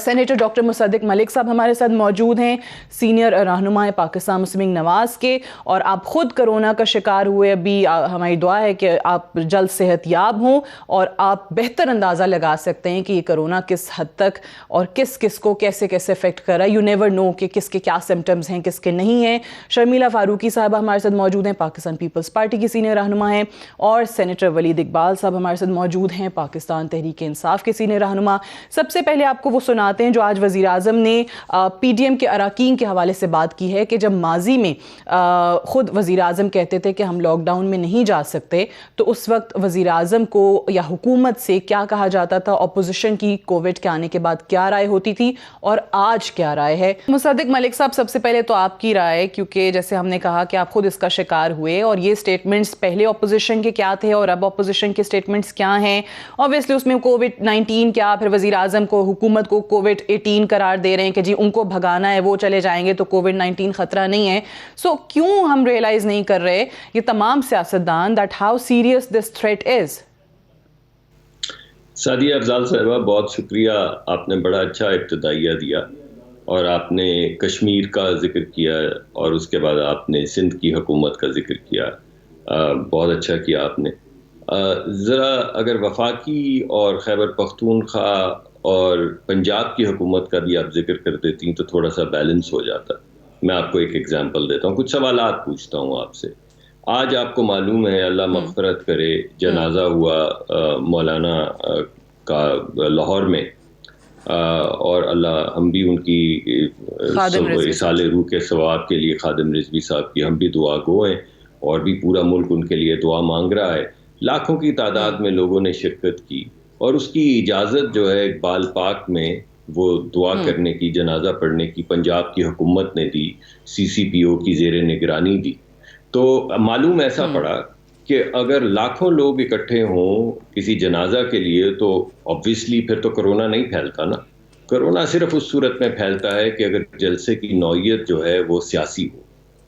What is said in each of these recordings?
Senator doctor مصدق ملک صاحب ہمارے ساتھ موجود ہیں، سینئر رہنما پاکستان مسلم لیگ نواز کے، اور آپ خود کرونا کا شکار ہوئے. ابھی ہماری دعا ہے کہ آپ جلد صحت یاب ہوں اور آپ بہتر اندازہ لگا سکتے ہیں کہ یہ کرونا کس حد تک اور کس کو کیسے افیکٹ کر رہا ہے. یو نیور نو کہ کس کے کیا سمٹمز ہیں، کس کے نہیں ہیں. شرمیلا فاروقی صاحبہ ہمارے ساتھ موجود ہیں، پاکستان پیپلز پارٹی کی سینئر رہنما ہیں، اور سینیٹر ولید اقبال صاحب ہمارے ساتھ موجود ہیں، پاکستان تحریک انصاف کے سینئر رہنما. سب سے پہلے آپ کو وہ سناتے ہیں جو آج وزیر اعظم نے پی ڈی ایم کے اراکین کے حوالے سے بات کی ہے کہ جب ماضی میں خود وزیر اعظم کہتے تھے کہ ہم لاک ڈاؤن میں نہیں جا سکتے تو اس وقت وزیر اعظم کو یا حکومت سے کیا کہا جاتا تھا، اپوزیشن کی کووڈ کے آنے کے بعد کیا رائے ہوتی تھی اور آج کیا رائے ہے. مصدق ملک صاحب، سب سے پہلے تو آپ کی رائے، کیونکہ جیسے ہم نے کہا کہ آپ خود اس کا شکار ہوئے اور یہ سٹیٹمنٹس پہلے اپوزیشن کے کیا تھے اور اب اپوزیشن کے سٹیٹمنٹس کیا ہیں. اوبویسلی اس میں کووڈ-19 کیا، پھر وزیر اعظم کو حکومت کو کووڈ-18 قرار دے رہے ہیں کہ جی ان کو بھگانا ہے، وہ چلے جائیں گے تو کووڈ-19 خطرہ نہیں ہے. سو کیوں ہم ریئلائز نہیں کر رہے یہ تمام سیاستدان that how serious this threat is؟ Sadia Afzal صاحبہ، بہت شکریہ، آپ نے بڑا اچھا ابتدائیہ دیا اور آپ نے کشمیر کا ذکر کیا اور اس کے بعد آپ نے سندھ کی حکومت کا ذکر کیا. بہت اچھا کیا آپ نے. ذرا اگر وفاقی اور خیبر پختونخوا اور پنجاب کی حکومت کا بھی آپ ذکر کر دیتی تو تھوڑا سا بیلنس ہو جاتا. میں آپ کو ایک ایگزامپل دیتا ہوں، کچھ سوالات پوچھتا ہوں آپ سے. آج آپ کو معلوم ہے، اللہ مغفرت کرے، جنازہ ہوا مولانا کا لاہور میں، اور اللہ ہم بھی ان کی اصال روح کے ثواب کے لیے، خادم رضوی صاحب کی ہم بھی دعا گو ہیں، اور بھی پورا ملک ان کے لیے دعا مانگ رہا ہے. لاکھوں کی تعداد میں لوگوں نے شرکت کی اور اس کی اجازت جو ہے اقبال پارک میں وہ دعا کرنے کی، جنازہ پڑھنے کی پنجاب کی حکومت نے دی، سی سی پی او کی زیر نگرانی دی. تو معلوم ایسا پڑا کہ اگر لاکھوں لوگ اکٹھے ہوں کسی جنازہ کے لیے تو obviously پھر تو کرونا نہیں پھیلتا نا. کرونا صرف اس صورت میں پھیلتا ہے کہ اگر جلسے کی نوعیت جو ہے وہ سیاسی ہو.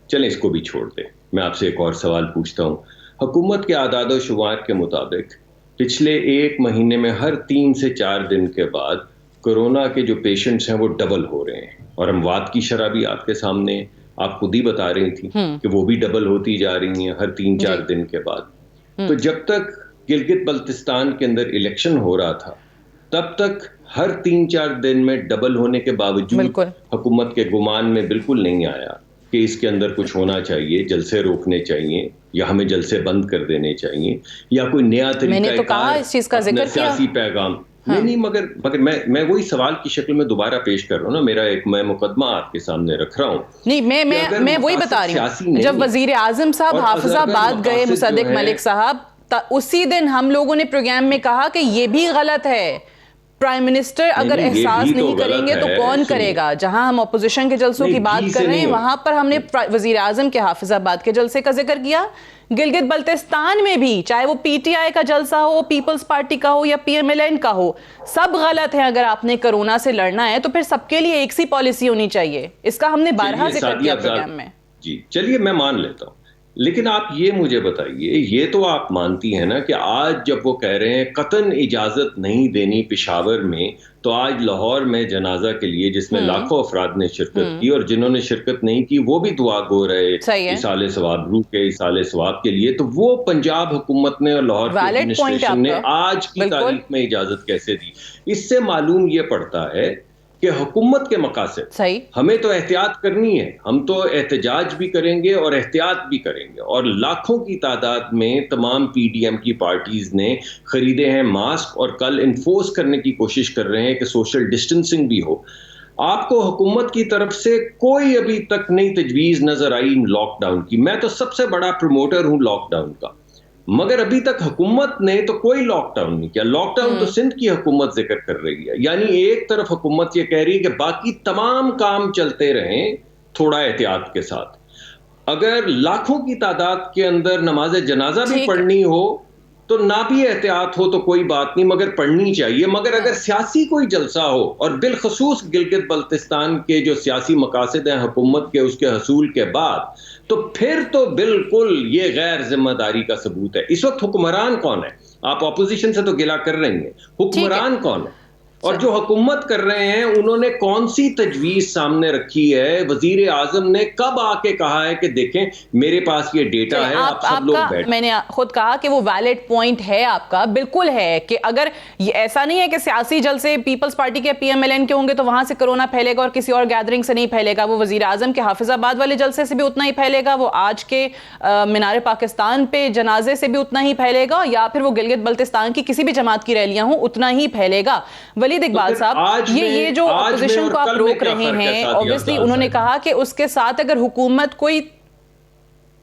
چلیں اس کو بھی چھوڑ دیں. میں آپ سے ایک اور سوال پوچھتا ہوں. حکومت کے اعداد و شمار کے مطابق پچھلے ایک مہینے میں ہر 3 سے 4 دن کے بعد کرونا کے جو پیشنٹس ہیں وہ ڈبل ہو رہے ہیں، اور اموات کی شرح بھی آپ کے سامنے آپ خود ہی بتا رہی تھی کہ وہ بھی ڈبل ہوتی جا رہی ہیں ہر 3-4 دن کے بعد. تو جب تک گلگت بلتستان کے اندر الیکشن ہو رہا تھا تب تک ہر 3-4 دن میں ڈبل ہونے کے باوجود حکومت کے گمان میں بالکل نہیں آیا کہ اس کے اندر کچھ ہونا چاہیے، جلسے روکنے چاہیے یا ہمیں جلسے بند کر دینے چاہیے یا کوئی نیا طریقہ کار، سیاسی پیغام. نہیں مگر میں وہی سوال کی شکل میں دوبارہ پیش کر رہا ہوں نا. میرا ایک میں مقدمہ آپ کے سامنے رکھ رہا ہوں. نہیں، میں وہی بتا رہی ہوں. جب وزیر اعظم صاحب حافظ آباد گئے مصدق ملک صاحب، اسی دن ہم لوگوں نے پروگرام میں کہا کہ یہ بھی غلط ہے. پرائم منسٹر اگر احساس نہیں کریں گے تو کون کرے گا؟ جہاں ہم اپوزیشن کے جلسوں کی بات کر رہے ہیں وہاں پر ہم نے وزیر اعظم کے حافظ آباد کے جلسے کا ذکر کیا. گلگت بلتستان میں بھی، چاہے وہ پی ٹی آئی کا جلسہ ہو، پیپلز پارٹی کا ہو یا پی ایم ایل این کا ہو، سب غلط ہیں. اگر آپ نے کرونا سے لڑنا ہے تو پھر سب کے لیے ایک سی پالیسی ہونی چاہیے. اس کا ہم نے بارہا ذکر کیا پروگرام میں. جی چلیے میں مان لیتا ہوں، لیکن آپ یہ مجھے بتائیے، یہ تو آپ مانتی ہیں نا کہ آج جب وہ کہہ رہے ہیں قطعاً اجازت نہیں دینی پشاور میں، تو آج لاہور میں جنازہ کے لیے جس میں لاکھوں افراد نے شرکت کی اور جنہوں نے شرکت نہیں کی وہ بھی دعا گو رہے اصال ثواب روح کے اصال ثواب کے لیے، تو وہ پنجاب حکومت نے اور لاہور کی ایڈمنسٹریشن نے آج کی تاریخ میں اجازت کیسے دی؟ اس سے معلوم یہ پڑتا ہے کہ حکومت کے مقاصد، ہمیں تو احتیاط کرنی ہے، ہم تو احتجاج بھی کریں گے اور احتیاط بھی کریں گے. اور لاکھوں کی تعداد میں تمام پی ڈی ایم کی پارٹیز نے خریدے ہیں ماسک اور کل انفورس کرنے کی کوشش کر رہے ہیں کہ سوشل ڈسٹنسنگ بھی ہو. آپ کو حکومت کی طرف سے کوئی ابھی تک نئی تجویز نظر آئی لاک ڈاؤن کی. میں تو سب سے بڑا پروموٹر ہوں لاک ڈاؤن کا، مگر ابھی تک حکومت نے تو کوئی لاک ڈاؤن نہیں کیا. لاک ڈاؤن تو سندھ کی حکومت ذکر کر رہی ہے. یعنی ایک طرف حکومت یہ کہہ رہی ہے کہ باقی تمام کام چلتے رہیں تھوڑا احتیاط کے ساتھ. اگر لاکھوں کی تعداد کے اندر نماز جنازہ بھی پڑھنی ہو تو نہ بھی احتیاط ہو تو کوئی بات نہیں، مگر پڑھنی چاہیے. مگر اگر سیاسی کوئی جلسہ ہو، اور بالخصوص گلگت بلتستان کے جو سیاسی مقاصد ہیں حکومت کے، اس کے حصول کے بعد، تو پھر تو بالکل یہ غیر ذمہ داری کا ثبوت ہے. اس وقت حکمران کون ہے؟ آپ اپوزیشن سے تو گلہ کر رہی ہیں، حکمران کون ہے؟ اور جو حکومت کر رہے ہیں انہوں نے کون سی تجویز سامنے رکھی ہے؟ وزیر اعظم نے کب آ کے کہا ہے کہ دیکھیں میرے پاس یہ ڈیٹا ہے، آپ سب لوگ بیٹھ؟ میں نے خود کہا کہ وہ ویلڈ پوائنٹ ہے آپ کا، بالکل ہے کہ اگر یہ ایسا نہیں ہے کہ سیاسی جلسے پیپلز پارٹی کے پی ایم ایل این کے ہوں گے تو وہاں سے کرونا پھیلے گا اور کسی اور گیدرنگ سے نہیں پھیلے گا، وہ وزیر اعظم کے حافظ آباد والے جلسے سے بھی اتنا ہی پھیلے گا، وہ آج کے مینار پاکستان پہ جنازے سے بھی اتنا ہی پھیلے گا، یا پھر وہ گلگت بلتستان کی کسی بھی جماعت کی ریلیاں ہوں اتنا ہی پھیلے گا۔ ولید اقبال صاحب، یہ جو اپوزیشن کو آپ روک رہے ہیں، اوبویسلی انہوں نے کہا کہ اس کے ساتھ اگر حکومت کوئی،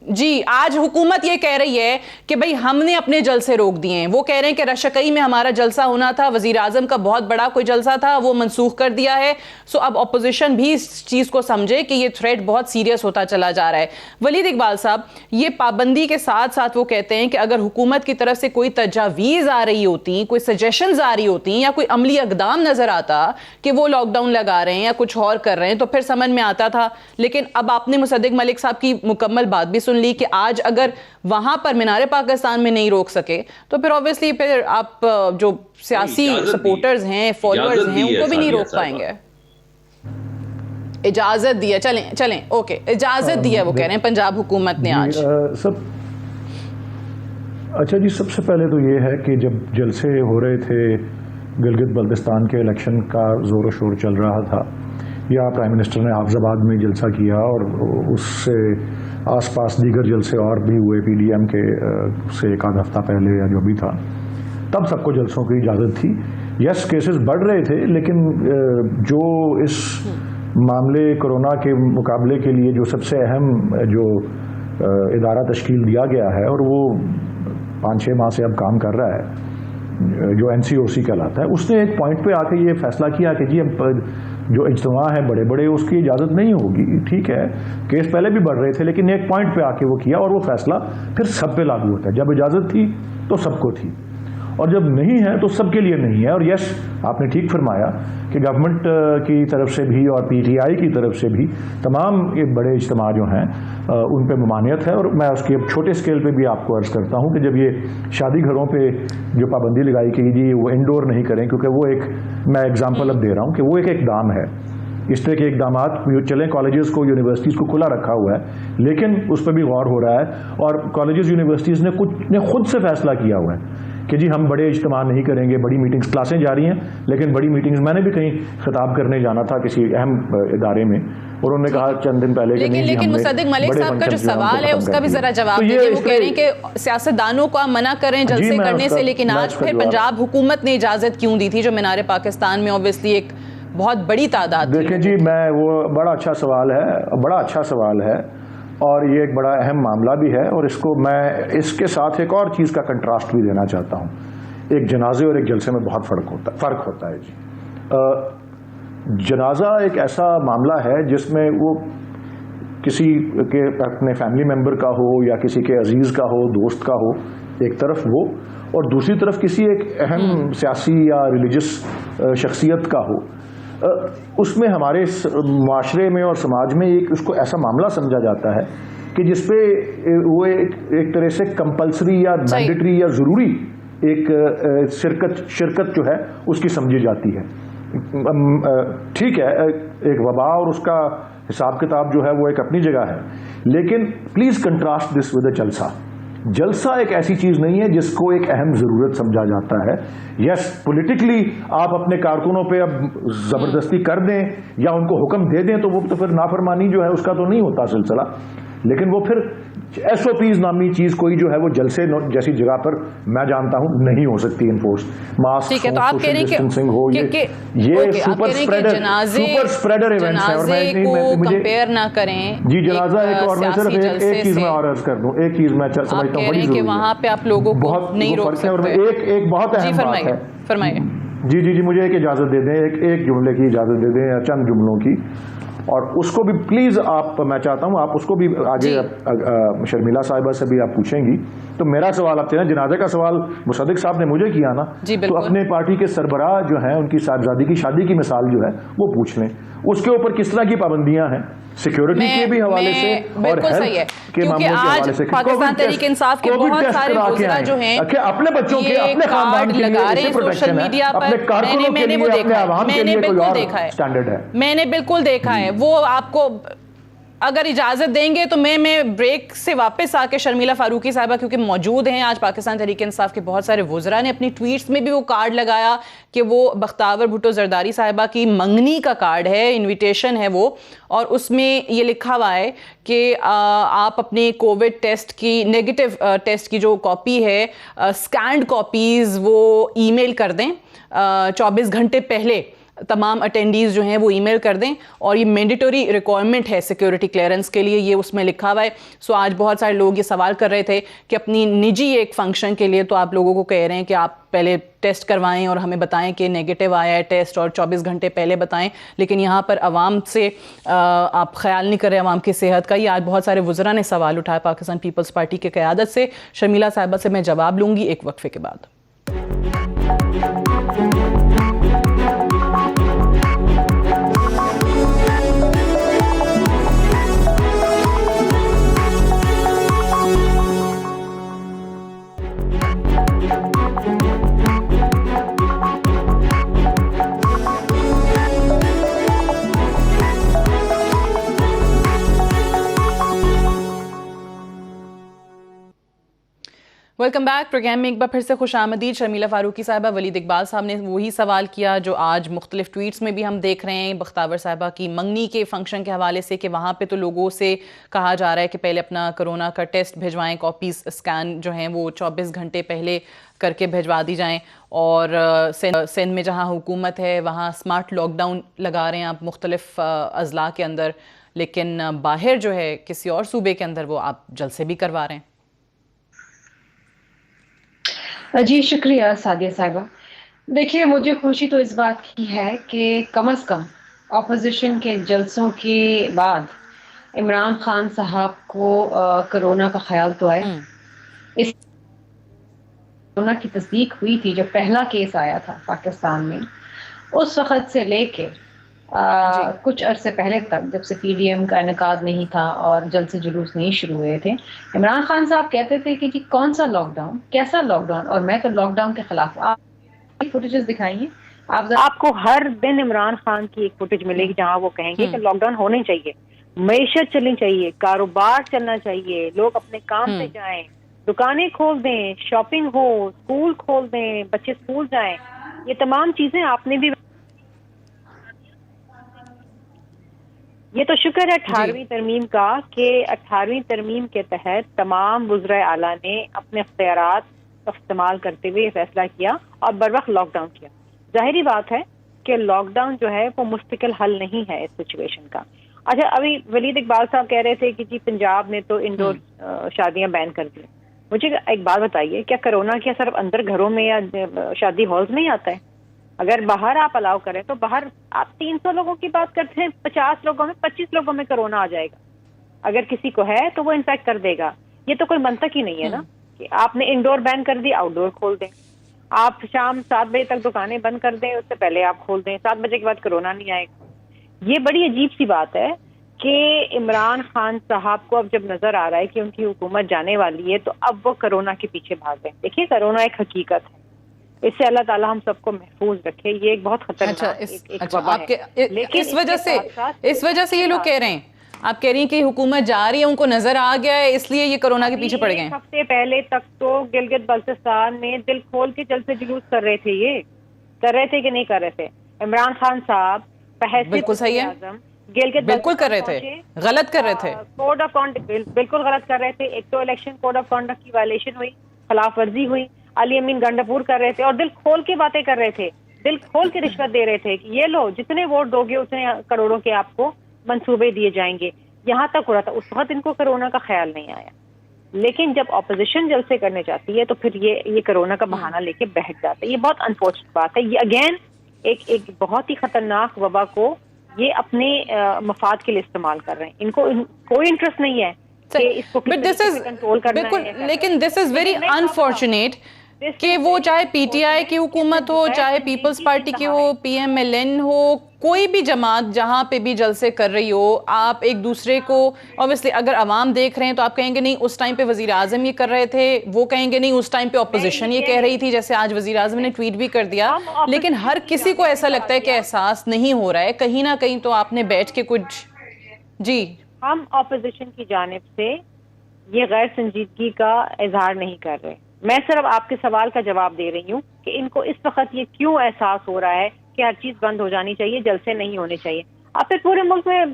جی آج حکومت یہ کہہ رہی ہے کہ بھئی ہم نے اپنے جلسے روک دیے ہیں، وہ کہہ رہے ہیں کہ رشکئی میں ہمارا جلسہ ہونا تھا، وزیر اعظم کا بہت بڑا کوئی جلسہ تھا وہ منسوخ کر دیا ہے۔ سو اب اپوزیشن بھی اس چیز کو سمجھے کہ یہ تھریٹ بہت سیریس ہوتا چلا جا رہا ہے۔ ولید اقبال صاحب، یہ پابندی کے ساتھ ساتھ وہ کہتے ہیں کہ اگر حکومت کی طرف سے کوئی تجاویز آ رہی ہوتی، کوئی سجیشنز آ رہی ہوتی یا کوئی عملی اقدام نظر آتا کہ وہ لاک ڈاؤن لگا رہے ہیں یا کچھ اور کر رہے ہیں تو پھر سمجھ میں آتا تھا، لیکن اب آپ نے مصدق ملک صاحب کی مکمل بات بھی سن لی کہ آج اگر وہاں پر مینار پاکستان میں نہیں روک سکے تو پھر اوبویسلی پھر آپ جو سیاسی سپورٹرز ہیں، فالوورز ہیں، ان کو بھی نہیں روک پائیں گے۔ اجازت دی ہے، چلیں اوکے، اجازت دی ہے وہ کہہ رہے ہیں پنجاب حکومت نے آج۔ اچھا جی، سب سے پہلے تو یہ ہے کہ جب جلسے ہو رہے تھے، گلگت بلتستان کے الیکشن کا زور و شور چل رہا تھا، یا پرائم منسٹر نے حافظ آباد میں جلسہ کیا اور اس سے آس پاس دیگر جلسے اور بھی ہوئے پی ڈی ایم کے سے ایک آدھ ہفتہ پہلے یا جو بھی تھا، تب سب کو جلسوں کی اجازت تھی۔ یس، کیسز بڑھ رہے تھے، لیکن جو اس معاملے کرونا کے مقابلے کے لیے جو سب سے اہم جو ادارہ تشکیل دیا گیا ہے اور وہ 5-6 ماہ سے اب کام کر رہا ہے، جو این سی او سی کہلاتا ہے، اس نے ایک پوائنٹ پہ آ کے یہ فیصلہ کیا کہ جی اب جو اجتماع ہیں بڑے بڑے اس کی اجازت نہیں ہوگی۔ ٹھیک ہے، کیس پہلے بھی بڑھ رہے تھے، لیکن ایک پوائنٹ پہ آ کے وہ کیا اور وہ فیصلہ پھر سب پہ لاگو ہوتا ہے۔ جب اجازت تھی تو سب کو تھی، اور جب نہیں ہے تو سب کے لیے نہیں ہے۔ اور یس، آپ نے ٹھیک فرمایا کہ گورنمنٹ کی طرف سے بھی اور پی ٹی آئی کی طرف سے بھی تمام یہ بڑے اجتماع جو ہیں ان پہ ممانعت ہے، اور میں اس کے چھوٹے اسکیل پہ بھی آپ کو عرض کرتا ہوں کہ جب یہ شادی گھروں پہ جو پابندی لگائی کہ جی وہ انڈور نہیں کریں، کیونکہ وہ ایک، میں اگزامپل اب دے رہا ہوں کہ وہ ایک اقدام ہے، اس طرح کے اقدامات چلیں، کالجز کو، یونیورسٹیز کو کھلا رکھا ہوا ہے، لیکن اس پہ بھی غور ہو رہا ہے، اور کالجز یونیورسٹیز نے خود سے فیصلہ کیا ہوا ہے کہ جی ہم بڑے اجتماع نہیں کریں گے، بڑی میٹنگز، کلاسیں جاری ہیں لیکن بڑی میٹنگز، میں نے بھی کہیں خطاب کرنے جانا تھا کسی اہم ادارے میں، اور انہوں نے کہا چند دن پہلے کہ لیکن مصدق ملک صاحب کا جو سوال ہے اس کا بھی ذرا جواب دیجیے۔ وہ کہہ رہے ہیں کہ سیاستدانوں کو آپ منع کریں جلسے کرنے سے، لیکن آج پھر پنجاب حکومت نے اجازت کیوں دی تھی جو مینار پاکستان میں اوبویسلی ایک بہت بڑی تعداد تھی؟ دیکھیں جی، میں وہ بڑا اچھا سوال ہے اور یہ ایک بڑا اہم معاملہ بھی ہے، اور اس کو میں اس کے ساتھ ایک اور چیز کا کنٹراسٹ بھی دینا چاہتا ہوں۔ ایک جنازے اور ایک جلسے میں بہت فرق ہوتا ہے جی۔ جنازہ ایک ایسا معاملہ ہے جس میں وہ کسی کے اپنے فیملی ممبر کا ہو یا کسی کے عزیز کا ہو، دوست کا ہو، ایک طرف وہ، اور دوسری طرف کسی ایک اہم سیاسی یا ریلیجس شخصیت کا ہو۔ اس میں ہمارے معاشرے میں اور سماج میں اس کو ایسا معاملہ سمجھا جاتا ہے کہ جس پہ وہ ایک طرح سے کمپلسری یا مینڈیٹری یا ضروری ایک شرکت جو ہے اس کی سمجھی جاتی ہے۔ ٹھیک ہے، ایک وبا اور اس کا حساب کتاب جو ہے وہ ایک اپنی جگہ ہے، لیکن please contrast this with a جلسہ۔ جلسہ ایک ایسی چیز نہیں ہے جس کو ایک اہم ضرورت سمجھا جاتا ہے۔ یس، پولیٹیکلی آپ اپنے کارکنوں پہ اب زبردستی کر دیں یا ان کو حکم دے دیں تو وہ تو پھر نافرمانی جو ہے اس کا تو نہیں ہوتا سلسلہ، لیکن وہ پھر ایس او پیز نامی چیز کوئی جو ہے وہ جلسے جیسی جگہ پر میں جانتا ہوں نہیں ہو سکتی انفورس۔ ماسک ہو، سوشل ڈسٹینسنگ ہو، یہ سپر اسپریڈر ایونٹس ہیں، اور میں کمپیئر نہ کریں جی جنازہ ایک، اور میں صرف ایک چیز میں اور عرض کر دوں، ایک چیز میں سمجھتا ہوں بڑی ضروری ہے، وہاں پہ آپ لوگوں کو نہیں روک سکتے، اور ایک بہت اہم بات ہے۔ فرمائیے۔ جی مجھے ایک اجازت دے دیں، ایک جملے کی اجازت دے دیں یا چند جملوں کی۔ اور اس کو بھی پلیز آپ، میں چاہتا ہوں آپ اس کو بھی آگے شرمیلا صاحبہ سے بھی آپ پوچھیں گی تو میرا سوال آپ سے جنازے کا سوال مصدق صاحب نے مجھے کیا نا، تو اپنے پارٹی کے سربراہ جو ہیں ان کی صاحبزادی کی شادی کی مثال جو ہے وہ پوچھ لیں، اس کے اوپر کس طرح کی پابندیاں ہیں سیکیورٹی کے بھی حوالے سے اور ہیلتھ کے معاملوں کے حوالے سے. پاکستان تحریک انصاف کے بہت سارے وزراء جو ہیں اپنے بچوں کے، اپنے خاندان کے لیے اسے پروٹیکشن ہے، اپنے کارکنوں کے لیے، اپنے عوام کے لیے کوئی اور سٹینڈرڈ ہے. میں نے بالکل دیکھا ہے. وہ آپ کو اگر اجازت دیں گے تو میں بریک سے واپس آ کے شرمیلا فاروقی صاحبہ کیونکہ موجود ہیں آج پاکستان تحریک انصاف کے بہت سارے وزراء نے اپنی ٹویٹس میں بھی وہ کارڈ لگایا کہ وہ بختاور بھٹو زرداری صاحبہ کی منگنی کا کارڈ ہے، انویٹیشن ہے وہ، اور اس میں یہ لکھا ہوا ہے کہ آپ اپنے کووڈ ٹیسٹ کی نیگیٹو ٹیسٹ کی جو کاپی ہے اسکینڈ کاپیز وہ ای میل کر دیں 24 گھنٹے پہلے. تمام اٹینڈیز جو ہیں وہ ای میل کر دیں، اور یہ مینڈیٹوری ریکوائرمنٹ ہے سیکیورٹی کلیئرنس کے لیے، یہ اس میں لکھا ہوا ہے. سو آج بہت سارے لوگ یہ سوال کر رہے تھے کہ اپنی نجی ایک فنکشن کے لیے تو آپ لوگوں کو کہہ رہے ہیں کہ آپ پہلے ٹیسٹ کروائیں اور ہمیں بتائیں کہ نیگیٹو آیا ہے ٹیسٹ، اور 24 گھنٹے پہلے بتائیں، لیکن یہاں پر عوام سے آپ خیال نہیں کر رہے عوام کی صحت کا. یہ آج بہت سارے وزراء نے سوال اٹھایا پاکستان پیپلز پارٹی کی قیادت سے. شرمیلا صاحبہ سے میں جواب لوں گی ایک وقفے کے بعد. Welcome back. پروگرام میں ایک بار پھر سے خوش آمدید. شرمیلا فاروقی صاحبہ، ولید اقبال صاحب نے وہی سوال کیا جو آج مختلف ٹویٹس میں بھی ہم دیکھ رہے ہیں بختاور صاحبہ کی منگنی کے فنکشن کے حوالے سے، کہ وہاں پہ تو لوگوں سے کہا جا رہا ہے کہ پہلے اپنا کرونا کا ٹیسٹ بھیجوائیں، کاپیز اسکین جو ہیں وہ 24 گھنٹے پہلے کر کے بھیجوا دی جائیں. اور سندھ میں جہاں حکومت ہے وہاں اسمارٹ لاک ڈاؤن لگا رہے ہیں آپ مختلف اضلاع کے اندر، لیکن باہر جو ہے کسی اور صوبے کے اندر وہ آپ جلسے بھی کروا رہے ہیں. جی شکریہ سعدیہ صاحبہ. دیکھیے مجھے خوشی تو اس بات کی ہے کہ کم از کم اپوزیشن کے جلسوں کے بعد عمران خان صاحب کو کرونا کا خیال تو آیا. اس کرونا کی تصدیق ہوئی تھی جب پہلا کیس آیا تھا پاکستان میں، اس وقت سے لے کے کچھ عرصے پہلے تک جب سے پی ڈی ایم کا انعقاد نہیں تھا اور جلسے جلوس نہیں شروع ہوئے تھے، عمران خان صاحب کہتے تھے کہ جی کون سا لاک ڈاؤن، کیسا لاک ڈاؤن، اور میں تو لاک ڈاؤن کے خلاف ہوں. آپ فوٹیجز دکھائیے، آپ کو ہر دن عمران خان کی ایک فوٹیج ملے گی جہاں وہ کہیں گے کہ لاک ڈاؤن ہونے چاہیے، معیشت چلنی چاہیے، کاروبار چلنا چاہیے، لوگ اپنے کام پہ جائیں، دکانیں کھول دیں، شاپنگ ہو، اسکول کھول دیں، بچے اسکول جائیں. یہ تمام چیزیں آپ نے بھی، یہ تو شکر ہے 18ویں ترمیم کا کہ 18ویں ترمیم کے تحت تمام وزرائے اعلیٰ نے اپنے اختیارات کا استعمال کرتے ہوئے یہ فیصلہ کیا اور بروقت لاک ڈاؤن کیا. ظاہری بات ہے کہ لاک ڈاؤن جو ہے وہ مستقل حل نہیں ہے اس سچویشن کا. اچھا، ابھی ولید اقبال صاحب کہہ رہے تھے کہ جی پنجاب نے تو انڈور شادیاں بین کر دی. مجھے ایک بات بتائیے، کیا کرونا کیا صرف اندر گھروں میں یا شادی ہالز میں ہی آتا ہے؟ اگر باہر آپ الاؤ کریں تو باہر آپ 300 لوگوں کی بات کرتے ہیں، 50 لوگوں میں 25 لوگوں میں کرونا آ جائے گا. اگر کسی کو ہے تو وہ انفیکٹ کر دے گا. یہ تو کوئی منطق ہی نہیں ہے نا کہ آپ نے انڈور بین کر دی، آؤٹ ڈور کھول دیں. آپ شام 7 بجے تک دکانیں بند کر دیں، اس سے پہلے آپ کھول دیں، 7 بجے کے بعد کرونا نہیں آئے گا. یہ بڑی عجیب سی بات ہے کہ عمران خان صاحب کو اب جب نظر آ رہا ہے کہ ان کی حکومت جانے والی ہے تو اب وہ کرونا کے پیچھے بھاگ رہے ہیں. دیکھیے کرونا ایک حقیقت ہے، اس سے اللہ تعالیٰ ہم سب کو محفوظ رکھے. یہ ایک بہت خطرناک ایک وبا ہے. لیکن اس وجہ سے یہ لوگ کہہ رہے ہیں، آپ کہہ رہی ہیں کہ حکومت جا رہی ہے، ان کو نظر آ گیا ہے اس لیے یہ کرونا کے پیچھے پڑ گئے ہیں. ہفتے پہلے تک تو گلگت بلتستان میں دل کھول کے جلسے جلوس کر رہے تھے. یہ کر رہے تھے کہ نہیں کر رہے تھے؟ عمران خان صاحب بالکل صحیح ہے، بالکل کر رہے تھے، غلط کر رہے تھے، کوڈ آف کانڈکٹ بالکل غلط کر رہے تھے. ایک تو الیکشن کوڈ آف کانڈکٹ کی وائلیشن ہوئی، خلاف ورزی ہوئی، علی امین گنڈاپور کر رہے تھے اور دل کھول کے باتیں کر رہے تھے، دل کھول کے رشوت دے رہے تھے کہ یہ لو جتنے ووٹ دو گے اتنے کروڑوں کے آپ کو منصوبے دیے جائیں گے. یہاں تک ہو رہا تھا. اس وقت ان کو کرونا کا خیال نہیں آیا، لیکن جب اپوزیشن جلسے کرنے جاتی ہے تو پھر یہ کرونا کا بہانہ لے کے بیٹھ جاتا ہے. یہ بہت انفارچونیٹ بات ہے. یہ اگین ایک بہت ہی خطرناک وبا کو یہ اپنے مفاد کے لیے استعمال کر رہے ہیں. ان کو کوئی انٹرسٹ نہیں ہے کہ اس کو کنٹرول کرنا ہے. لیکن دس از ویری انفارچونیٹ کہ وہ چاہے پی ٹی آئی کی حکومت ہو, چاہے پیپلز پارٹی کی ہو, پی ایم ایل این ہو, کوئی بھی جماعت جہاں پہ بھی جلسے کر رہی ہو, آپ ایک دوسرے کو obviously اگر عوام دیکھ رہے ہیں تو آپ کہیں گے نہیں اس ٹائم پہ وزیر اعظم یہ کر رہے تھے, وہ کہیں گے نہیں اس ٹائم پہ اپوزیشن یہ کہہ رہی تھی, جیسے آج وزیر اعظم نے ٹویٹ بھی کر دیا. لیکن ہر کسی کو ایسا لگتا ہے کہ احساس نہیں ہو رہا ہے کہیں نہ کہیں. تو آپ نے بیٹھ کے کچھ جی ہم اپوزیشن کی جانب سے یہ غیر سنجیدگی کا اظہار نہیں کر رہے. میں صرف آپ کے سوال کا جواب دے رہی ہوں کہ ان کو اس وقت یہ کیوں احساس ہو رہا ہے کہ ہر چیز بند ہو جانی چاہیے, جلسے نہیں ہونے چاہیے. آپ پھر پورے ملک میں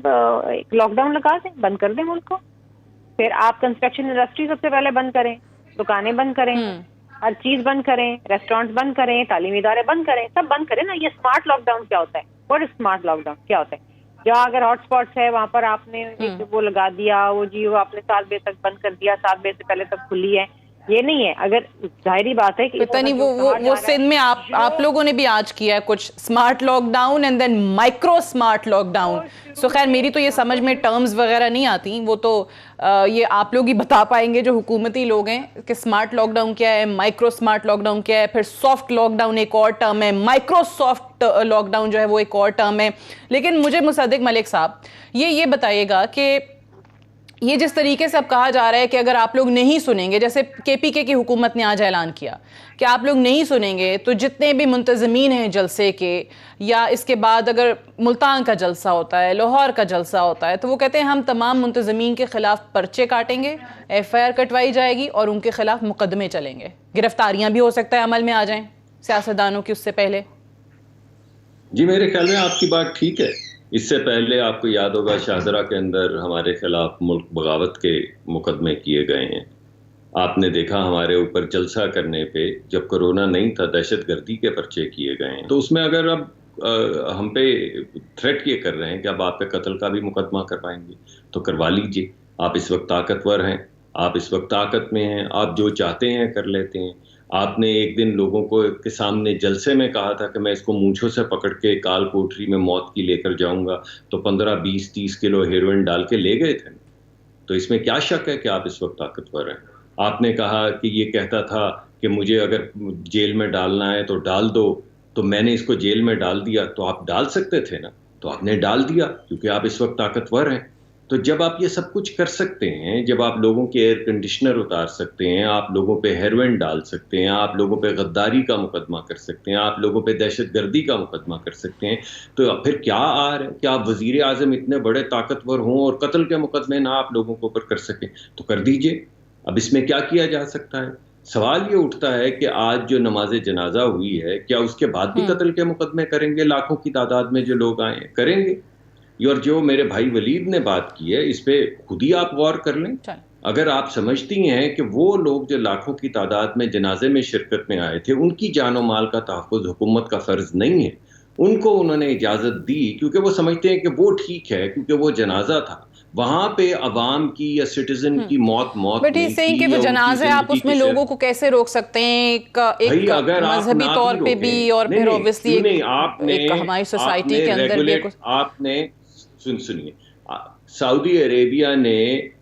لاک ڈاؤن لگا دیں, بند کر دیں ملک کو. پھر آپ کنسٹرکشن انڈسٹری سب سے پہلے بند کریں, دکانیں بند کریں, ہر چیز بند کریں, ریسٹورینٹ بند کریں, تعلیمی ادارے بند کریں, سب بند کریں نا. یہ اسمارٹ لاک ڈاؤن کیا ہوتا ہے؟ What is smart lockdown کیا ہوتا ہے؟ جہاں اگر ہاٹ اسپاٹس ہے وہاں پر آپ نے وہ لگا دیا, وہ جی وہ آپ نے 7 بجے تک بند کر دیا, 7 بجے سے پہلے تک کھلی ہے. یہ نہیں ہے. اگر ظاہری بات ہے کہ پتہ نہیں وہ سندھ میں آپ لوگوں نے بھی آج کیا ہے کچھ smart lockdown and then micro smart lockdown. So خیر میری تو یہ سمجھ میں ٹرمز وغیرہ نہیں آتی, وہ تو یہ آپ لوگ ہی بتا پائیں گے جو حکومتی لوگ ہیں کہ اسمارٹ لاک ڈاؤن کیا ہے, مائکرو اسمارٹ لاک ڈاؤن کیا ہے, پھر سافٹ لاک ڈاؤن ایک اور ٹرم ہے, مائکرو سافٹ لاک ڈاؤن جو ہے وہ ایک اور ٹرم ہے. لیکن مجھے مصدق ملک صاحب یہ بتائیے گا کہ یہ جس طریقے سے اب کہا جا رہا ہے کہ اگر آپ لوگ نہیں سنیں گے, جیسے کے پی کے کی حکومت نے آج اعلان کیا کہ آپ لوگ نہیں سنیں گے تو جتنے بھی منتظمین ہیں جلسے کے, یا اس کے بعد اگر ملتان کا جلسہ ہوتا ہے, لاہور کا جلسہ ہوتا ہے, تو وہ کہتے ہیں ہم تمام منتظمین کے خلاف پرچے کاٹیں گے, ایف آئی آر کٹوائی جائے گی اور ان کے خلاف مقدمے چلیں گے, گرفتاریاں بھی ہو سکتا ہے عمل میں آ جائیں سیاستدانوں کی اس سے پہلے. جی میرے خیال میں آپ کی بات ٹھیک ہے. اس سے پہلے آپ کو یاد ہوگا شاہدرہ کے اندر ہمارے خلاف ملک بغاوت کے مقدمے کیے گئے ہیں. آپ نے دیکھا ہمارے اوپر جلسہ کرنے پہ جب کرونا نہیں تھا دہشت گردی کے پرچے کیے گئے ہیں. تو اس میں اگر اب ہم پہ تھریٹ یہ کر رہے ہیں کہ اب آپ پہ قتل کا بھی مقدمہ کروائیں گے تو کروا لیجئے. آپ اس وقت طاقتور ہیں, آپ اس وقت طاقت میں ہیں, آپ جو چاہتے ہیں کر لیتے ہیں. آپ نے ایک دن لوگوں کو کے سامنے جلسے میں کہا تھا کہ میں اس کو مونچھوں سے پکڑ کے کال کوٹری میں موت کی لے کر جاؤں گا, تو 15, 20, 30 کلو ہیروئن ڈال کے لے گئے تھے. تو اس میں کیا شک ہے کہ آپ اس وقت طاقتور ہیں. آپ نے کہا کہ یہ کہتا تھا کہ مجھے اگر جیل میں ڈالنا ہے تو ڈال دو, تو میں نے اس کو جیل میں ڈال دیا. تو آپ ڈال سکتے تھے نا, تو آپ نے ڈال دیا کیونکہ آپ اس وقت طاقتور ہیں. تو جب آپ یہ سب کچھ کر سکتے ہیں, جب آپ لوگوں کے ایئر کنڈیشنر اتار سکتے ہیں, آپ لوگوں پہ ہیروئن ڈال سکتے ہیں, آپ لوگوں پہ غداری کا مقدمہ کر سکتے ہیں, آپ لوگوں پہ دہشت گردی کا مقدمہ کر سکتے ہیں, تو پھر کیا آ رہا ہے کہ آپ وزیر اعظم اتنے بڑے طاقتور ہوں اور قتل کے مقدمے نہ آپ لوگوں کو اوپر کر سکیں, تو کر دیجئے. اب اس میں کیا کیا جا سکتا ہے؟ سوال یہ اٹھتا ہے کہ آج جو نماز جنازہ ہوئی ہے, کیا اس کے بعد بھی قتل کے مقدمے کریں گے؟ لاکھوں کی تعداد میں جو لوگ آئے ہیں کریں گے. اور جو میرے بھائی ولید نے بات کی ہے اس پہ خود ہی آپ غور کر لیں. اگر آپ سمجھتی ہیں کہ وہ لوگ جو لاکھوں کی تعداد میں جنازے میں شرکت میں آئے تھے ان کی جان و مال کا تحفظ حکومت کا فرض نہیں ہے, ان کو انہوں نے اجازت دی کیونکہ وہ سمجھتے ہیں کہ وہ ٹھیک ہے کیونکہ وہ جنازہ تھا, وہاں پہ عوام کی یا سٹیزن کی موت بٹ ہی صحیح کہ وہ جنازہ آپ اس میں لوگوں کو کیسے روک سکتے ہیں ایک مذہبی طور پہ بھی, اور پھر اوبویسلی ایک ہماری سوسائٹی کے اندر بھی. آپ نے سنیے, سعودی عربیہ نے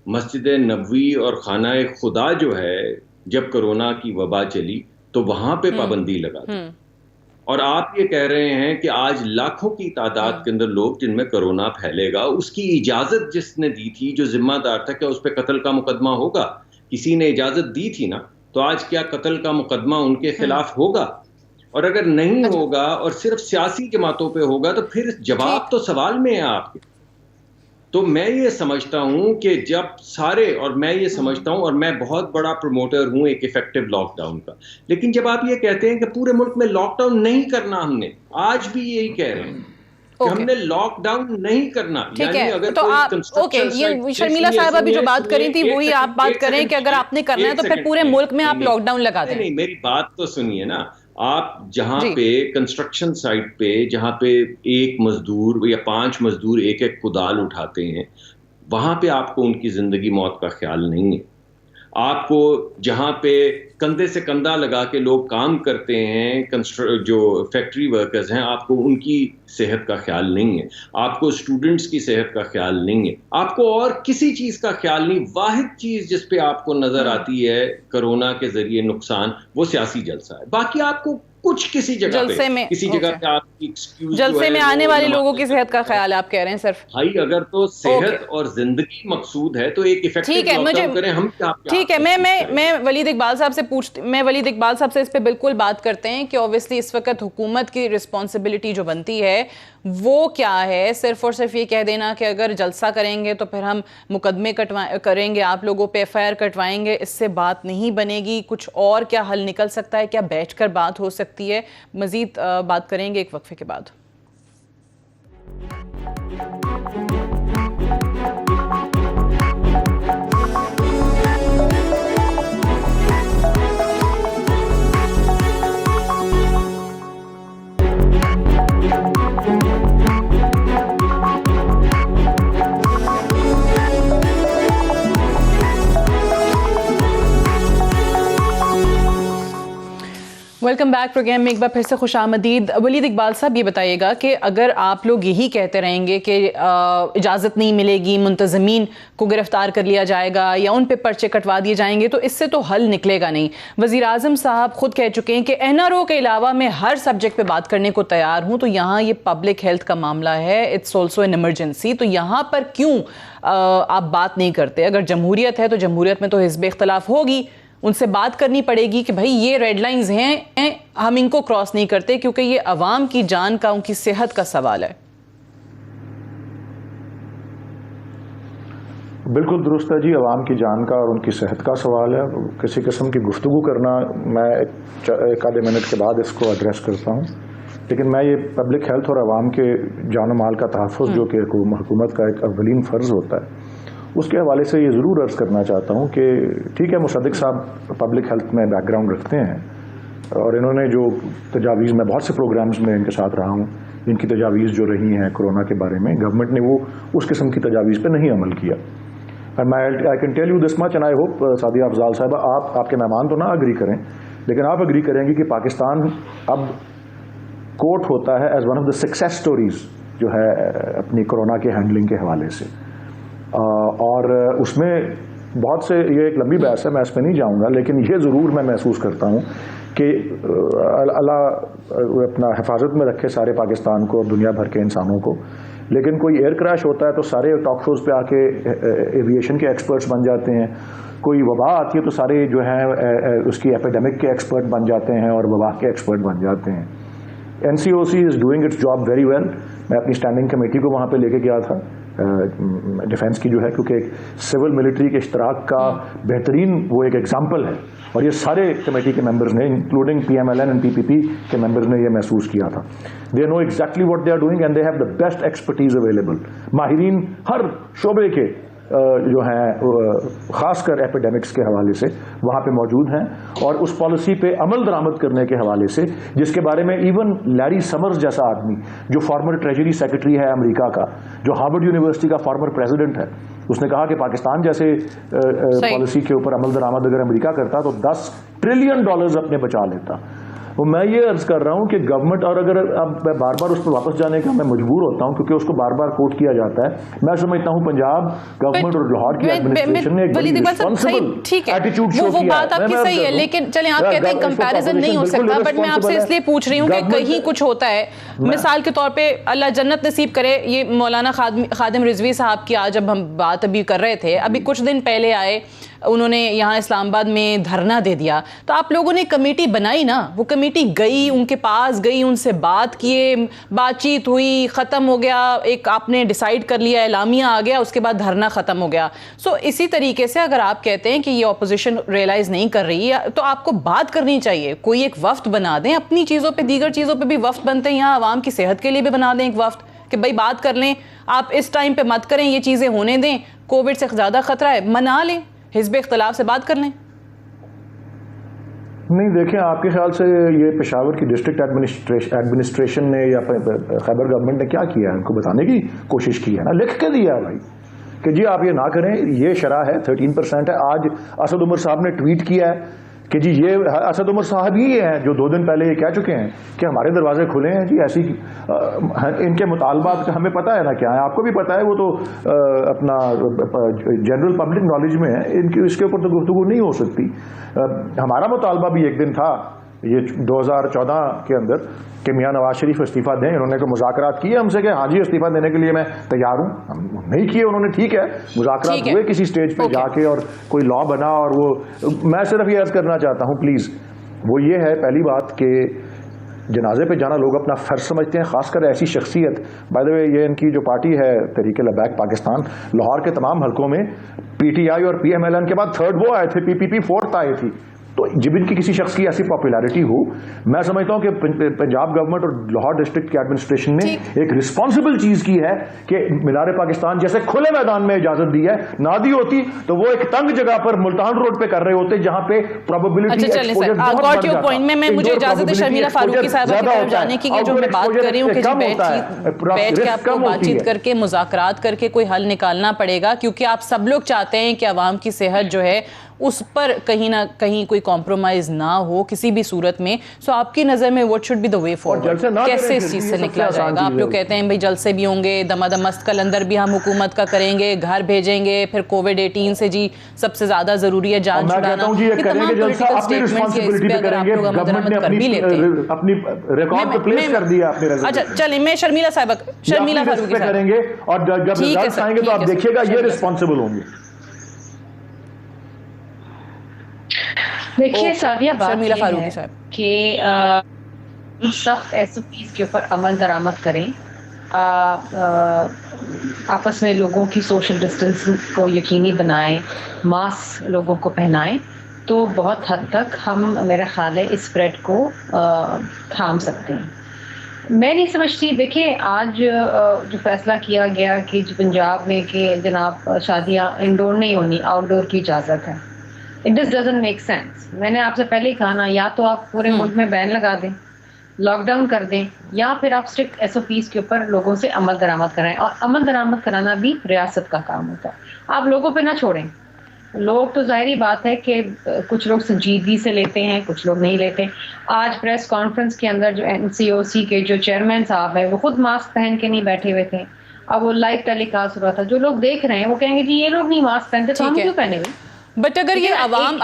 مسجد نبوی اور خانہ خدا جو ہے جب کرونا کی وبا چلی تو وہاں پہ پابندی لگا دی, اور آپ یہ کہہ رہے ہیں کہ آج لاکھوں کی تعداد کے اندر لوگ جن میں کرونا پھیلے گا, اس کی اجازت جس نے دی تھی, جو ذمہ دار تھا, کیا اس پہ قتل کا مقدمہ ہوگا؟ کسی نے اجازت دی تھی نا, تو آج کیا قتل کا مقدمہ ان کے خلاف ہوگا؟ اور اگر نہیں ہوگا اور صرف سیاسی جماعتوں پہ ہوگا تو پھر جواب تو سوال میں ہے آپ کے. تو میں یہ سمجھتا ہوں کہ جب سارے, اور میں یہ سمجھتا ہوں اور میں بہت بڑا پروموٹر ہوں ایک ایفیکٹو لاک ڈاؤن کا, لیکن جب آپ یہ کہتے ہیں کہ پورے ملک میں لاک ڈاؤن نہیں کرنا, ہم نے آج بھی یہی کہہ رہے ہیں کہ ہم نے لاک ڈاؤن نہیں کرنا. ٹھیک ہے, تو آپ یہ شرمیلا صاحبہ بھی جو بات کری تھی وہی آپ بات کریں کہ اگر آپ نے کرنا ہے تو پھر پورے ملک میں آپ لاک ڈاؤن لگا دیں. نہیں, میری بات تو سنیے نا. آپ جہاں پہ کنسٹرکشن سائٹ پہ جہاں پہ ایک مزدور یا 5 مزدور ایک ایک کدال اٹھاتے ہیں, وہاں پہ آپ کو ان کی زندگی موت کا خیال نہیں ہے. آپ کو جہاں پہ کندھے سے کندھا لگا کے لوگ کام کرتے ہیں، جو فیکٹری ورکرز ہیں، آپ کو ان کی صحت کا خیال نہیں ہے، آپ کو اسٹوڈنٹس کی صحت کا خیال نہیں ہے، آپ کو اور کسی چیز کا خیال نہیں. واحد چیز جس پہ آپ کو نظر آتی ہے کرونا کے ذریعے نقصان، وہ سیاسی جلسہ ہے. باقی آپ کو کچھ کسی جگہ پہ کسی جگہ پہ آپ کی ایکسکیوز جلسے میں آنے والے لوگوں کی صحت کا خیال آپ کہہ رہے ہیں صرف. بھائی اگر تو صحت اور زندگی مقصود ہے تو ایک ایفیکٹو لاک ڈاؤن کریں. ہم ٹھیک ہے، میں ولید اقبال صاحب سے اس پہ بالکل بات کرتے ہیں کہ اوبویسلی اس وقت حکومت کی رسپانسبلٹی جو بنتی ہے وہ کیا ہے. صرف اور صرف یہ کہہ دینا کہ اگر جلسہ کریں گے تو پھر ہم مقدمے کریں گے، آپ لوگوں پہ ایف آئی آر کٹوائیں گے، اس سے بات نہیں بنے گی. کچھ اور کیا حل نکل سکتا ہے؟ کیا بیٹھ کر بات ہو سکتی ہے؟ مزید بات کریں گے ایک وقفے کے بعد. ویلکم بیک پروگرام میں ایک بار پھر سے خوش آمدید. ولید اقبال صاحب یہ بتائیے گا کہ اگر آپ لوگ یہی کہتے رہیں گے کہ اجازت نہیں ملے گی، منتظمین کو گرفتار کر لیا جائے گا یا ان پہ پرچے کٹوا دیے جائیں گے، تو اس سے تو حل نکلے گا نہیں. وزیر اعظم صاحب خود کہہ چکے ہیں کہ این آر او کے علاوہ میں ہر سبجیکٹ پہ بات کرنے کو تیار ہوں. تو یہاں یہ پبلک ہیلتھ کا معاملہ ہے، اٹس آلسو این ایمرجنسی. تو یہاں پر کیوں آپ بات نہیں کرتے؟ اگر جمہوریت ہے تو جمہوریت میں تو حزب اختلاف ہوگی، ان سے بات کرنی پڑے گی کہ بھائی یہ ریڈ لائنز ہیں، ہم ان کو کراس نہیں کرتے کیونکہ یہ عوام کی جان کا، ان کی صحت کا سوال ہے. بالکل درست ہے جی، عوام کی جان کا اور ان کی صحت کا سوال ہے. کسی قسم کی گفتگو کرنا میں ایک آدھے منٹ کے بعد اس کو ایڈریس کرتا ہوں، لیکن میں یہ پبلک ہیلتھ اور عوام کے جان و مال کا تحفظ جو کہ حکومت کا ایک اولین فرض ہوتا ہے، اس کے حوالے سے یہ ضرور عرض کرنا چاہتا ہوں کہ ٹھیک ہے، مصدق صاحب پبلک ہیلتھ میں بیک گراؤنڈ رکھتے ہیں اور انہوں نے جو تجاویز، میں بہت سے پروگرامز میں ان کے ساتھ رہا ہوں، ان کی تجاویز جو رہی ہیں کرونا کے بارے میں، گورنمنٹ نے وہ اس قسم کی تجاویز پہ نہیں عمل کیا. I can tell you this much and I hope Sadia Afzal صاحبہ آپ کے مہمان تو نہ اگری کریں، لیکن آپ اگری کریں گے کہ پاکستان اب کوٹ ہوتا ہے as one of the success stories جو ہے اپنی کرونا کے ہینڈلنگ کے حوالے سے. اور اس میں بہت سے، یہ ایک لمبی بحث ہے، میں اس پہ نہیں جاؤں گا، لیکن یہ ضرور میں محسوس کرتا ہوں کہ اللہ اپنا حفاظت میں رکھے سارے پاکستان کو اور دنیا بھر کے انسانوں کو. لیکن کوئی ایئر کریش ہوتا ہے تو سارے ٹاک شوز پہ آ کے ایویشن کے ایکسپرٹس بن جاتے ہیں. کوئی وبا آتی ہے تو سارے جو ہیں اس کی ایپیڈیمک کے ایکسپرٹ بن جاتے ہیں اور وبا کے ایکسپرٹ بن جاتے ہیں. NCOC is doing its job very well. میں اپنی اسٹینڈنگ کمیٹی کو وہاں پہ لے کے گیا تھا ڈیفینس کی جو ہے، کیونکہ ایک سول ملٹری کے اشتراک کا بہترین وہ ایک ایگزامپل ہے، اور یہ سارے کمیٹی کے ممبرز نے انکلوڈنگ PMLN اینڈ PPP کے ممبرز نے یہ محسوس کیا تھا. They know exactly what they are doing and they have the best expertise available. ماہرین ہر شعبے کے جو ہیں خاص کر ایپیڈیمکس کے حوالے سے وہاں پہ موجود ہیں، اور اس پالیسی پہ عمل درآمد کرنے کے حوالے سے جس کے بارے میں ایون لیری سمرز جیسا آدمی جو فارمر ٹریجری سیکرٹری ہے امریکا کا، جو ہارورڈ یونیورسٹی کا فارمر پریزیڈنٹ ہے، اس نے کہا کہ پاکستان جیسے پالیسی کے اوپر عمل درآمد اگر امریکہ کرتا تو $10 ٹریلین اپنے بچا لیتا. وہ میں یہ عرض کر رہا ہوں کہ گورنمنٹ، اور اگر اب میں بار بار اس پہ واپس جانے کا میں مجبور ہوتا ہوں کیونکہ اس کو بار بار کوٹ کیا جاتا ہے، میں سمجھتا ہوں پنجاب گورنمنٹ اور لاہور کی ایڈمنسٹریشن نے ایک بڑی رسپانسبل ایٹیٹیوڈ شو کیا ہے. وہ بات آپ کی صحیح ہے، لیکن چلیں آپ کہتے ہیں کمپیریزن نہیں ہو سکتا، بٹ میں آپ سے اس لیے پوچھ رہی ہوں کہ کہیں کچھ ہوتا ہے. مثال کے طور پہ اللہ جنت نصیب کرے، یہ مولانا خادم رضوی صاحب کی آج اب ہم بات ابھی کر رہے تھے، ابھی کچھ دن پہلے آئے، انہوں نے یہاں اسلام آباد میں دھرنا دے دیا، تو آپ لوگوں نے کمیٹی بنائی نا، وہ کمیٹی گئی، ان کے پاس گئی، ان سے بات کیے، بات چیت ہوئی، ختم ہو گیا، ایک آپ نے ڈیسائیڈ کر لیا، اعلامیہ آ گیا، اس کے بعد دھرنا ختم ہو گیا. سو اسی طریقے سے اگر آپ کہتے ہیں کہ یہ اپوزیشن ریئلائز نہیں کر رہی ہے تو آپ کو بات کرنی چاہیے، کوئی ایک وفد بنا دیں، اپنی چیزوں پہ، دیگر چیزوں پہ بھی وفد بنتے ہیں، یہاں عوام کی صحت کے لیے بھی بنا دیں ایک وفد کہ بھائی بات کر لیں، آپ اس ٹائم پہ مت کریں، یہ چیزیں ہونے دیں، کووڈ سے زیادہ خطرہ ہے، منا لیں، حزب اختلاف سے بات کر لیں. نہیں دیکھیں، آپ کے خیال سے یہ پشاور کی ڈسٹرکٹ ایڈمنسٹریشن نے یا خیبر گورنمنٹ نے کیا کیا ہے؟ ان کو بتانے کی کوشش کی ہے نا، لکھ کے دیا ہے بھائی کہ جی آپ یہ نہ کریں، یہ شرح ہے 13% ہے. آج اسد عمر صاحب نے ٹویٹ کیا ہے کہ جی یہ اسد عمر صاحب ہی ہیں جو 2 دن پہلے یہ کہہ چکے ہیں کہ ہمارے دروازے کھلے ہیں جی. ایسی ان کے مطالبات ہمیں پتہ ہے نا کیا ہے, آپ کو بھی پتہ ہے, وہ تو اپنا جنرل پبلک نالج میں ہے, ان کی اس کے اوپر تو گفتگو نہیں ہو سکتی. ہمارا مطالبہ بھی ایک دن تھا یہ 2014 کے اندر کہ میاں نواز شریف استعفیٰ دیں. انہوں نے کہ مذاکرات کیے ہم سے کہ ہاں جی استعفیٰ دینے کے لیے میں تیار ہوں. ہم نہیں کیے انہوں نے, ٹھیک ہے, مذاکرات ہوئے کسی سٹیج پہ جا کے اور کوئی لا بنا, اور وہ میں صرف یہ عرض کرنا چاہتا ہوں پلیز, وہ یہ ہے پہلی بات کہ جنازے پہ جانا لوگ اپنا فرض سمجھتے ہیں, خاص کر ایسی شخصیت. بائی دا وے یہ ان کی جو پارٹی ہے تحریک لبیک پاکستان, لاہور کے تمام حلقوں میں پی ٹی آئی اور پی ایم ایل این کے بعد 3rd وہ آئے تھے, پی پی پی 4th آئی تھی. تو جب ان کی کسی شخص کی ایسی پاپولیرٹی ہو, میں سمجھتا ہوں کہ پنجاب گورنمنٹ اور لاہور ڈسٹرکٹ کی ایڈمنسٹریشن نے ایک رسپانسبل چیز کی ہے کہ مینار پاکستان جیسے کھلے میدان میں اجازت دی ہے, نہ دی ہوتی تو وہ ایک تنگ جگہ پر ملتان روڈ پہ کر رہے ہوتے جہاں پہ پروبیبلٹی ایکسپوجر بہت بڑھ جاتا. میں مجھے اجازت ہے شرمیلا فاروقی صاحبہ کی طرف جانے کی, کہ جو میں بات کر رہی ہوں کہ بیٹھ کے آپ کو بات چیت کر کے مذاکرات کر کے کوئی حل نکالنا پڑے گا, کیونکہ آپ سب لوگ چاہتے ہیں کہ عوام کی صحت جو ہے اس پر کہیں نہ کہیں کوئی کمپرومائز نہ ہو کسی بھی صورت میں. سو آپ کی نظر میں what should be the way forward, کیسے اس چیز سے نکلا جائے گا؟ آپ لوگ کہتے ہیں بھائی جلسے بھی ہوں گے, دمادم مست کلندر بھی ہم حکومت کا کریں گے, گھر بھیجیں گے, پھر کووڈ-18 سے جی سب سے زیادہ ضروری ہے جان چھڑانا. یہ تمام پولیٹیکل سٹیٹمنٹس یہ اس پہ اگر آپ لوگ مدرمت کر بھی لیتے ہیں, اپنی ریکارڈ پہ پلیس کر دیا اپنے ریزلٹ. اچھا چلیں, میں شرمیلا فاروقی کریں گے, اور جب ریزلٹس آئیں گے تو آپ دیکھیے گا یہ رسپانسبل ہوں گے. دیکھیے سادیہ بات یہ ہے کہ سخت ایس او پیز کے اوپر عمل درآمد کریں, آپس میں لوگوں کی سوشل ڈسٹینس کو یقینی بنائیں, ماسک لوگوں کو پہنائیں, تو بہت حد تک ہم میرا خیال ہے اس اسپریڈ کو تھام سکتے ہیں. میں نہیں سمجھتی, دیکھیں آج جو فیصلہ کیا گیا کہ پنجاب میں کہ جناب شادیاں انڈور نہیں ہونی, آؤٹ ڈور کی اجازت ہے, It just doesn't make sense. میں نے آپ سے پہلے ہی کہا نا, یا تو آپ پورے ملک میں بین لگا دیں, لاک ڈاؤن کر دیں, یا پھر آپ اسٹرکٹ ایس او پیز کے اوپر لوگوں سے عمل درآمد کرائیں. اور عمل درآمد کرانا بھی ریاست کا کام ہوتا ہے, آپ لوگوں پہ نہ چھوڑیں. لوگ تو ظاہری بات ہے کہ کچھ لوگ سنجیدگی سے لیتے ہیں, کچھ لوگ نہیں لیتے. آج پریس کانفرنس کے اندر جو این سی او سی کے جو چیئرمین صاحب ہیں وہ خود ماسک پہن کے نہیں بیٹھے ہوئے تھے. اب وہ لائیو ٹیلی کاسٹ ہو رہا تھا, جو لوگ دیکھ رہے ہیں وہ کہیں گے جی یہ لوگ نہیں ماسک پہنتے تو ہم کیوں پہنے ہوئے. بٹ اگر یہ عوام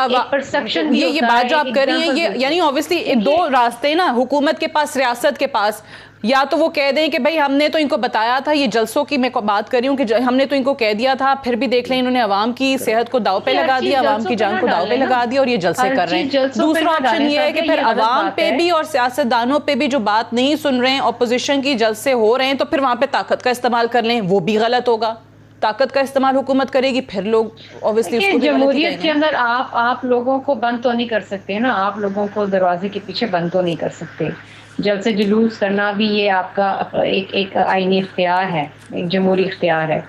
یہ بات جو آپ کر رہی ہیں, یہ یعنی اوبویسلی 2 راستے نا حکومت کے پاس, ریاست کے پاس. یا تو وہ کہہ دیں کہ بھائی ہم نے تو ان کو بتایا تھا, یہ جلسوں کی میں بات کر رہی ہوں کہ ہم نے تو ان کو کہہ دیا تھا, پھر بھی دیکھ لیں انہوں نے عوام کی صحت کو داؤ پہ لگا دیا, عوام کی جان کو داؤ پہ لگا دیا, اور یہ جلسے کر رہے ہیں. دوسرا آپشن یہ ہے کہ پھر عوام پہ بھی اور سیاستدانوں پہ بھی جو بات نہیں سن رہے ہیں, اپوزیشن کی جلسے ہو رہے ہیں, تو پھر وہاں پہ طاقت کا استعمال کر لیں, وہ بھی غلط ہوگا. طاقت کا استعمال حکومت کرے گی, پھر لوگ obviously اس کو جمہوریت کے اندر آپ لوگوں کو بند تو نہیں کر سکتے نا, آپ لوگوں کو دروازے کے پیچھے بند تو نہیں کر سکتے. جلسے جلوس کرنا بھی یہ آپ کا ایک آئینی اختیار ہے, ایک جمہوری اختیار ہے.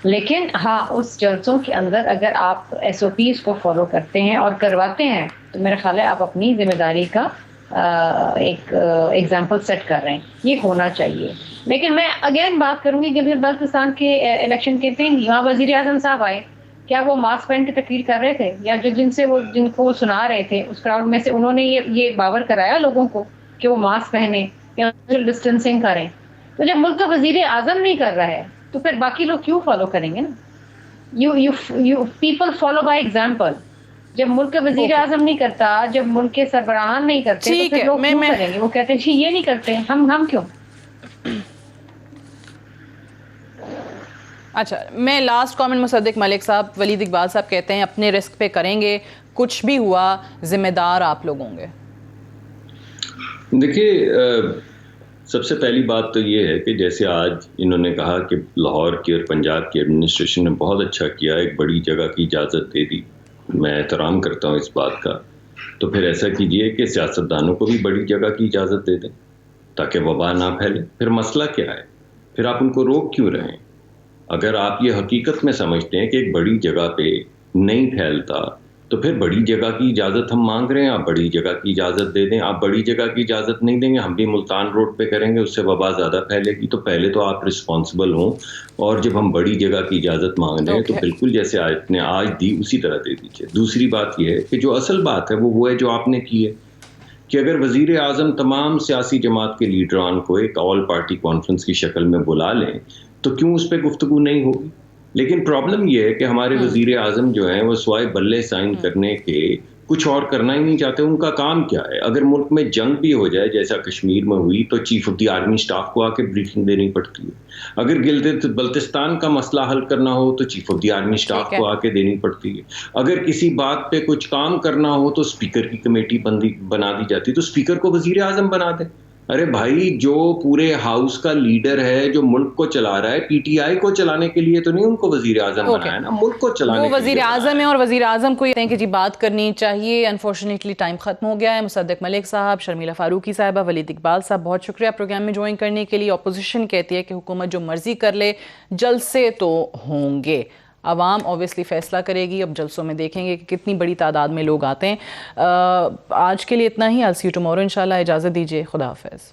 لیکن ہاں اس جلسوں کے اندر اگر آپ ایس او پیز کو فالو کرتے ہیں اور کرواتے ہیں تو میرا خیال ہے آپ اپنی ذمہ داری کا ایک ایگزامپل سیٹ کر رہے ہیں. یہ ہونا چاہیے. لیکن میں اگین بات کروں گی کہ بلوچستان کے الیکشن کے دن وہاں وزیر اعظم صاحب آئے, کیا وہ ماسک پہن کے تقریر کر رہے تھے, یا جن کو سنا رہے تھے اس کراؤڈ میں سے انہوں نے یہ باور کرایا لوگوں کو کہ وہ ماسک پہنے یا سوشل ڈسٹینسنگ کریں؟ تو جب ملک کا وزیر اعظم نہیں کر رہا ہے تو پھر باقی لوگ کیوں فالو کریں گے نا. You people follow by example. جب ملک کا وزیر اعظم نہیں کرتا, جب ملک کے سربراہان نہیں کرتے تو پھر لوگ کیوں کریں گے؟ وہ کہتے ہیں جی یہ نہیں کرتے, ہم کیوں. اچھا, میں لاسٹ کامنٹ مصدق ملک صاحب, ولید اقبال صاحب کہتے ہیں اپنے رسک پہ کریں گے, کچھ بھی ہوا ذمہ دار آپ لوگ ہوں گے. دیکھیے سب سے پہلی بات تو یہ ہے کہ جیسے آج انہوں نے کہا کہ لاہور کی اور پنجاب کی ایڈمنسٹریشن نے بہت اچھا کیا, ایک بڑی جگہ کی اجازت دے دی, میں احترام کرتا ہوں اس بات کا. تو پھر ایسا کیجئے کہ سیاستدانوں کو بھی بڑی جگہ کی اجازت دے دیں تاکہ وبا نہ پھیلے. پھر مسئلہ کیا ہے, پھر آپ ان کو روک کیوں رہے ہیں؟ اگر آپ یہ حقیقت میں سمجھتے ہیں کہ ایک بڑی جگہ پہ نہیں پھیلتا تو پھر بڑی جگہ کی اجازت ہم مانگ رہے ہیں، آپ بڑی جگہ کی اجازت دے دیں. آپ بڑی جگہ کی اجازت نہیں دیں گے، ہم بھی ملتان روڈ پہ کریں گے، اس سے وبا زیادہ پھیلے گی. تو پہلے تو آپ رسپانسبل ہوں، اور جب ہم بڑی جگہ کی اجازت مانگ رہے ہیں تو بالکل جیسے آپ نے آج دی اسی طرح دے دیجیے. دوسری بات یہ ہے کہ جو اصل بات ہے وہ ہے جو آپ نے کی ہے کہ اگر وزیر اعظم تمام سیاسی جماعت کے لیڈران کو ایک آل پارٹی کانفرنس کی شکل میں بلا لیں تو کیوں اس پہ گفتگو نہیں ہوگی. لیکن پرابلم یہ ہے کہ ہمارے وزیر اعظم جو ہیں وہ سوائے بلے سائن کرنے کے کچھ اور کرنا ہی نہیں چاہتے. ان کا کام کیا ہے؟ اگر ملک میں جنگ بھی ہو جائے جیسا کشمیر میں ہوئی تو chief of the army staff کو آ کے بریفنگ دینی پڑتی ہے. اگر گلگت بلتستان کا مسئلہ حل کرنا ہو تو chief of the army staff کو آ کے دینی پڑتی ہے. اگر کسی بات پہ کچھ کام کرنا ہو تو اسپیکر کی کمیٹی بنا دی جاتی ہے، تو اسپیکر کو وزیر اعظم بنا دیں. ارے بھائی، جو پورے ہاؤس کا لیڈر ہے، جو ملک کو چلا رہا ہے، پی ٹی آئی کو چلانے کے لیے تو نہیں ان کو وزیر اعظم بنایا نا، ملک کو چلانے کے لیے. وہ وزیر اعظم ہے اور وزیر اعظم کو یہ کہ جی بات کرنی چاہیے. انفارچونیٹلی ٹائم ختم ہو گیا ہے. مصدق ملک صاحب، شرمیلا فاروقی صاحبہ، ولید اقبال صاحب، بہت شکریہ پروگرام میں جوائن کرنے کے لیے. اپوزیشن کہتی ہے کہ حکومت جو مرضی کر لے، جلسے تو ہوں گے. عوام اوبیسلی فیصلہ کرے گی. اب جلسوں میں دیکھیں گے کہ کتنی بڑی تعداد میں لوگ آتے ہیں. آج کے لیے اتنا ہی. I'll see you tomorrow انشاءاللہ. اجازت دیجیے. خدا حافظ.